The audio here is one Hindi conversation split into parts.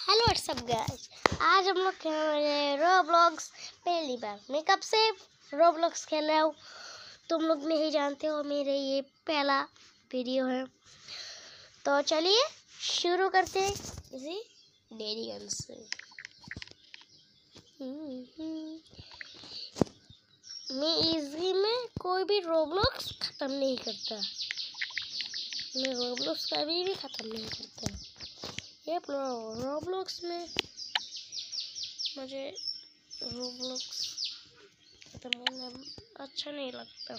हेलो व्हाट्सअप गाइस, आज हम लोग खेल रहे हैं रोब्लॉक्स। पहली बार मैं कब से रोब्लॉक्स खेल रहा हूँ तुम लोग नहीं जानते हो। मेरे ये पहला वीडियो है, तो चलिए शुरू करते हैं इसी डेरी गन से। मैं इजी में कोई भी रोब्लॉक्स ख़त्म नहीं करता, मैं रोब्लॉक्स कभी भी ख़त्म नहीं करता। ये रोब्लॉक्स में मुझे रोब्लॉक्स खत्म करना अच्छा नहीं लगता।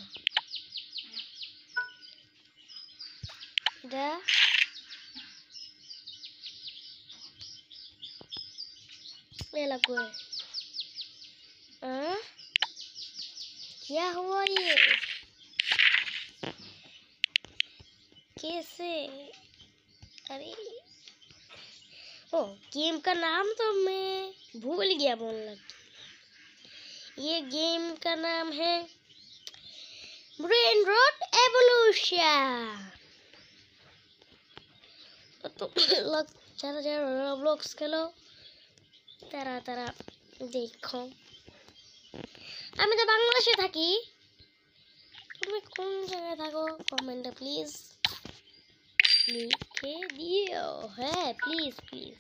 ये लगो है। क्या हुआ ये? कैसे? अरे ओ, गेम का नाम तो मैं भूल गया बोलना। ये गेम का नाम है ब्रेन रॉट एवोल्यूशन। तो लोग चलो रोब्लॉक्स खेलो, तरह तरह देखो। আমি তো বাংলাদেশে থাকি, তুমি কোন জায়গায় থাকো কমেন্টে প্লিজ লিখে দিও। হ্যাঁ প্লিজ প্লিজ,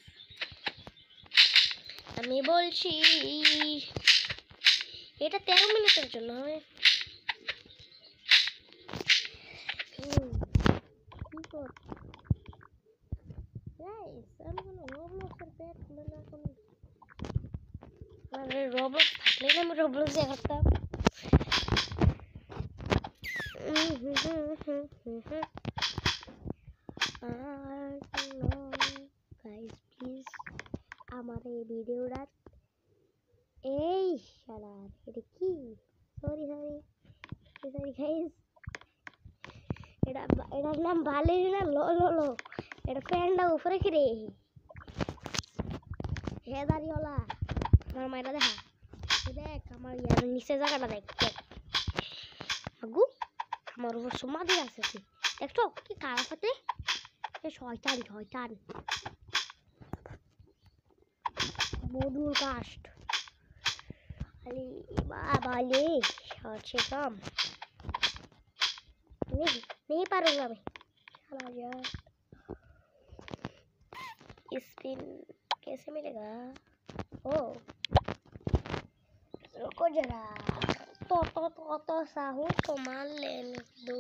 আমি বলছি এটা 13 মিনিটের জন্য হবে। रोब्लॉक्स থাকলে না আমি রোব্লক্স দেখাতাম। গাইস প্লিজ আমার এই ভিডিওটা এই শালা এটা কি সরি গাইস, এটার নাম বালেরিনা লো। এটা ফ্যানটা উপরে কি রে? হে দাঁড়িয়েওয়ালা আমার মায়েরা দেখা দেখ, আমার ইয়ার নিচে জায়গাটা দেখ আগু, আমার উপর সমাধি আছে দেখছো কি খারাপ হতে। শয়তান মধুর কাষ্ট अरे बाले अच्छे काम नहीं पारूंगा मैं। चला यार, स्पिन कैसे मिलेगा? ओ रुको जरा, तो साहू तो मान लेने दो।